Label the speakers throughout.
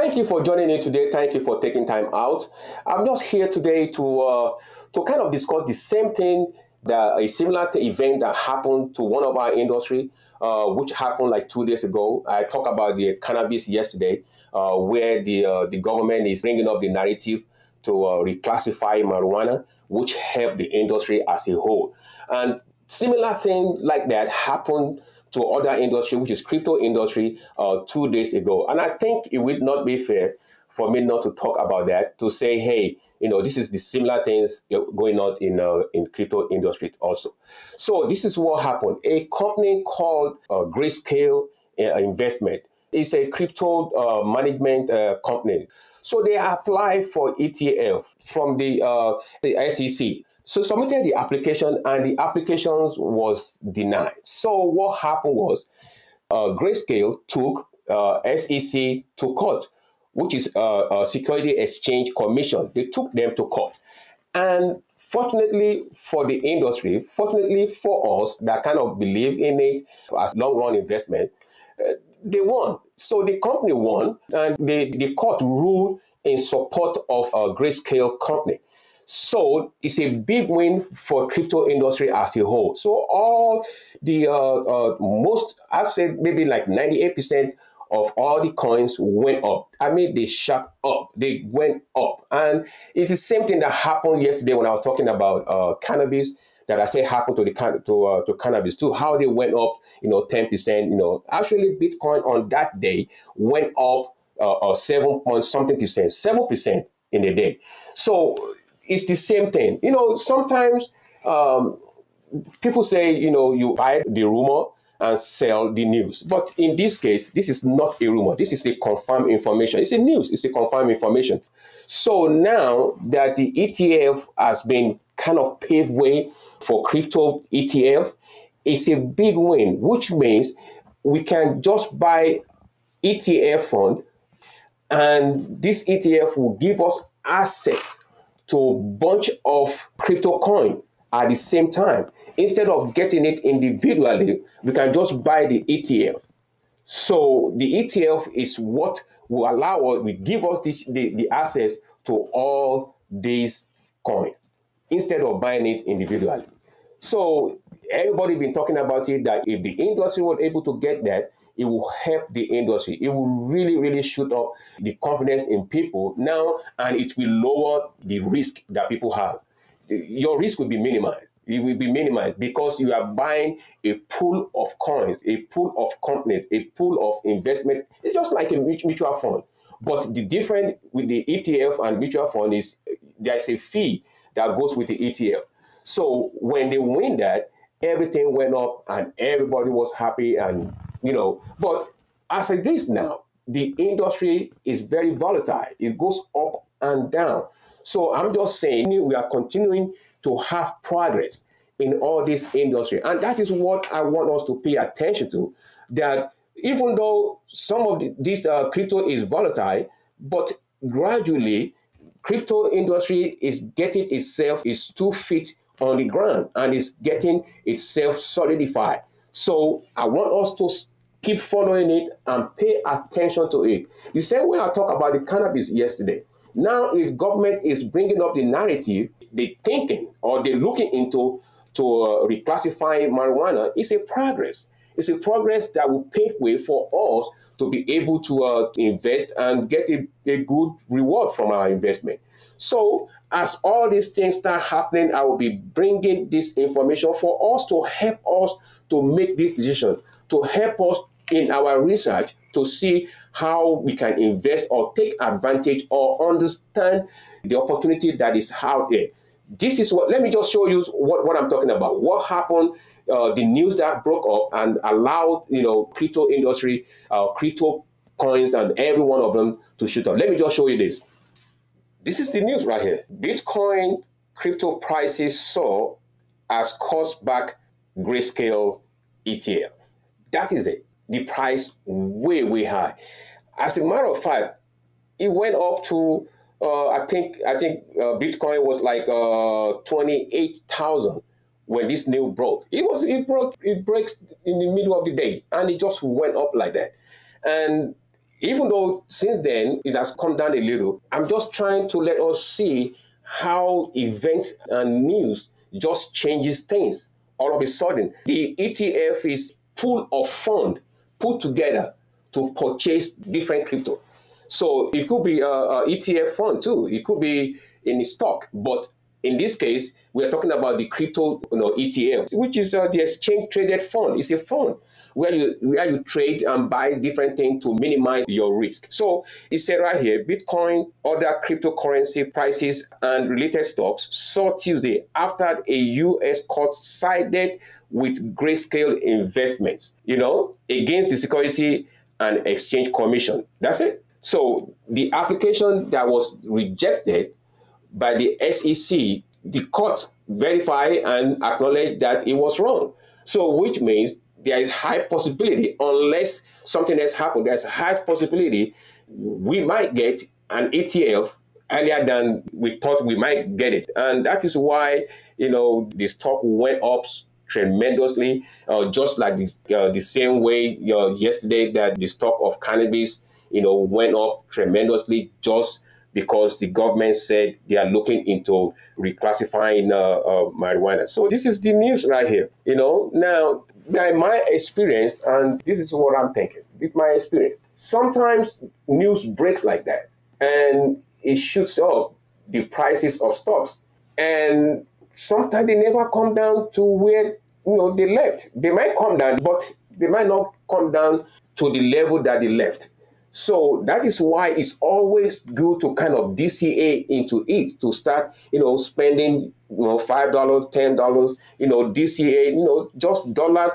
Speaker 1: Thank you for joining me today. Thank you for taking time out. I'm just here today to kind of discuss the same thing, that a similar event that happened to one of our industry, which happened like 2 days ago. I talked about the cannabis yesterday, where the government is bringing up the narrative to reclassify marijuana, which helped the industry as a whole. And similar thing like that happened to other industry, which is crypto industry, 2 days ago. And I think it would not be fair for me not to talk about that, to say, hey, this is the similar things going on in crypto industry also. So this is what happened. A company called Grayscale Investment. It's a crypto management company. So they applied for ETF from the SEC. So submitted the application and the applications was denied. So what happened was Grayscale took SEC to court, which is Security Exchange Commission. They took them to court. And fortunately for the industry, fortunately for us that kind of believe in it as long-run investment, they won. So the company won, and the court ruled in support of a Grayscale company. So it's a big win for crypto industry as a whole. So all the most, I'd say maybe like 98% of all the coins went up. I mean, they shot up. They went up. And it's the same thing that happened yesterday when I was talking about cannabis, that I say happened to cannabis too, how they went up, 10%. Actually, Bitcoin on that day went up 7 point something percent, 7% in a day. So it's the same thing. Sometimes people say, you buy the rumor and sell the news. But in this case, this is not a rumor. This is a confirmed information. It's a news. It's a confirmed information. So now that the ETF has been kind of paved way for crypto ETF, it's a big win, which means we can just buy ETF fund, and this ETF will give us access to a bunch of crypto coin at the same time. Instead of getting it individually, we can just buy the ETF. So the ETF is what will will give us the access to all these coins instead of buying it individually. So everybody been talking about it, that if the industry was able to get that, it will help the industry. It will really, really shoot up the confidence in people now, and it will lower the risk that people have. Your risk will be minimized. It will be minimized because you are buying a pool of coins, a pool of companies, a pool of investment. It's just like a mutual fund. But the difference with the ETF and mutual fund is there's a fee that goes with the ETF. So when they win that, everything went up and everybody was happy, and but as it is now, the industry is very volatile. It goes up and down. So I'm just saying we are continuing to have progress in all this industry. And that is what I want us to pay attention to, that even though some of this crypto is volatile, but gradually crypto industry is getting its 2 feet on the ground and is getting itself solidified. So I want us to keep following it and pay attention to it. The same way I talked about the cannabis yesterday. Now, if government is bringing up the narrative, they thinking or they're looking into reclassifying marijuana, it's a progress. It's a progress that will pave way for us to be able to invest and get a good reward from our investment. So as all these things start happening, I will be bringing this information for us to help us to make this decision, to help us in our research to see how we can invest or take advantage or understand the opportunity that is out there. This is what, let me just show you what I'm talking about. What happened, the news that broke up and allowed, crypto industry, crypto coins and every one of them to shoot up. Let me just show you this. This is the news right here. Bitcoin crypto prices soar as cost back Grayscale ETF. That is it. The price way, way high. As a matter of fact, it went up to I think Bitcoin was like 28,000 when this news broke. It breaks in the middle of the day, and it just went up like that. And Even though since then it has come down a little, I'm just trying to let us see how events and news just changes things all of a sudden. The ETF is full of fund put together to purchase different crypto. So it could be a ETF fund too. It could be in stock, but in this case, we're talking about the crypto ETF, which is the exchange traded fund. It's a fund where you trade and buy different things to minimize your risk. So it said right here, Bitcoin, other cryptocurrency prices and related stocks saw Tuesday after a U.S. court sided with Grayscale Investments, against the Security and Exchange Commission. That's it. So the application that was rejected by the SEC, the court verified and acknowledged that it was wrong. So which means there is high possibility, unless something else happened, there's a high possibility we might get an ETF earlier than we thought we might get it. And that is why, the stock went up tremendously, just like the same way yesterday that the stock of cannabis, went up tremendously just because the government said they are looking into reclassifying marijuana. So this is the news right here. Now, by my experience, and this is what I'm thinking, with my experience, sometimes news breaks like that, and it shoots up the prices of stocks. And sometimes they never come down to where they left. They might come down, but they might not come down to the level that they left. So that is why it's always good to kind of DCA into it, to start, spending, $5, $10, DCA, just dollar,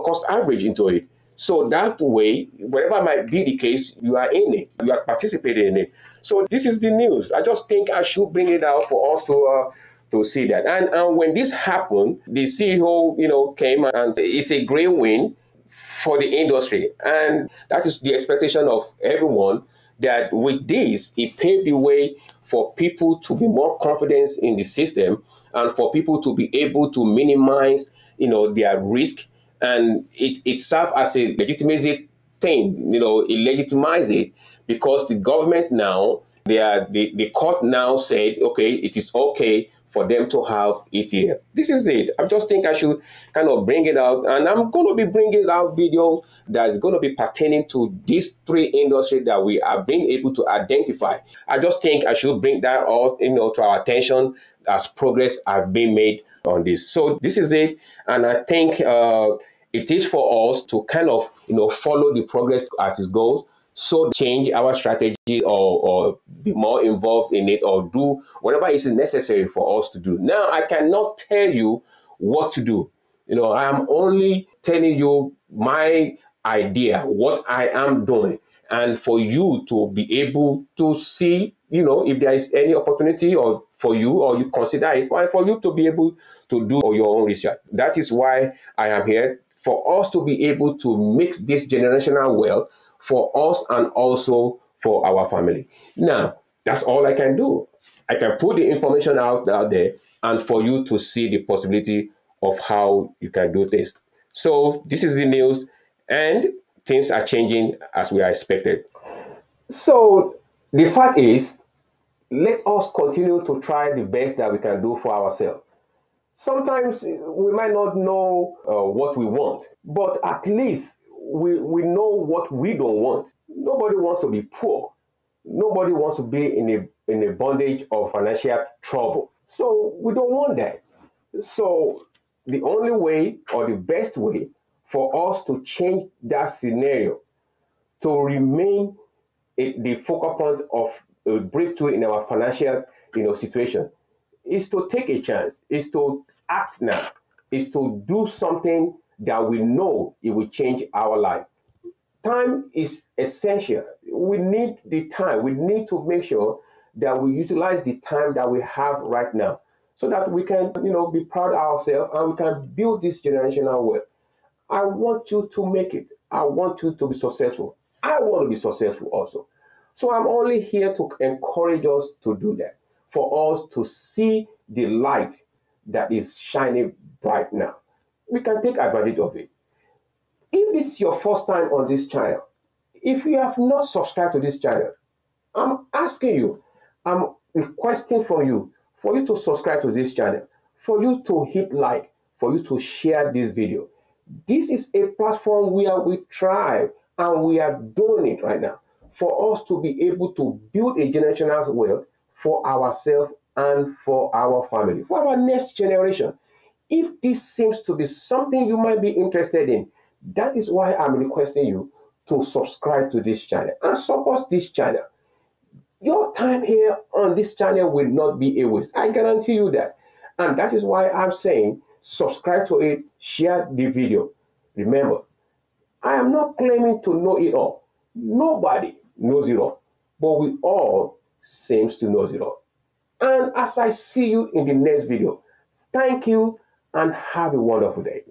Speaker 1: cost average into it. So that way, whatever might be the case, you are in it, you are participating in it. So this is the news. I just think I should bring it out for us to see that. And when this happened, the CEO, came, and it's a great win for the industry. And that is the expectation of everyone, that with this, it paved the way for people to be more confident in the system and for people to be able to minimize, their risk. And it serves as a legitimate thing, it legitimizes it, because the government now, the court now said, okay, it is okay for them to have ETF. This is it. I just think I should kind of bring it out, and I'm going to be bringing out video that is going to be pertaining to these three industries that we are being able to identify. I just think I should bring that out, to our attention as progress has been made on this. So this is it, and I think it is for us to kind of follow the progress as it goes. So change our strategy or be more involved in it, or do whatever is necessary for us to do. Now, I cannot tell you what to do. I am only telling you my idea, what I am doing, and for you to be able to see, if there is any opportunity or for you, or you consider it, or for you to be able to do your own research. That is why I am here, for us to be able to mix this generational wealth for us and also for our family. Now, that's all I can do. I can put the information out there, and for you to see the possibility of how you can do this. So this is the news, and things are changing as we are expected. So the fact is, let us continue to try the best that we can do for ourselves. Sometimes we might not know what we want, but at least we know what we don't want. Nobody wants to be poor. Nobody wants to be in a bondage of financial trouble. So we don't want that. So the only way, or the best way for us to change that scenario, to remain the focal point of a breakthrough in our financial situation, is to take a chance, is to act now, is to do something that we know it will change our life. Time is essential. We need the time. We need to make sure that we utilize the time that we have right now, so that we can, be proud of ourselves, and we can build this generational wealth. I want you to make it. I want you to be successful. I want to be successful also. So I'm only here to encourage us to do that, for us to see the light that is shining bright now. We can take advantage of it. If it's your first time on this channel, If you have not subscribed to this channel, I'm asking you, I'm requesting from you for you to subscribe to this channel, for you to hit like, for you to share this video. This is a platform where we thrive, and we are doing it right now for us to be able to build a generational wealth for ourselves and for our family, for our next generation. If this seems to be something you might be interested in, that is why I'm requesting you to subscribe to this channel and support this channel. Your time here on this channel will not be a waste. I guarantee you that. And that is why I'm saying subscribe to it, share the video. Remember, I am not claiming to know it all. Nobody knows it all, but we all seems to know it all. And as I see you in the next video, thank you and have a wonderful day.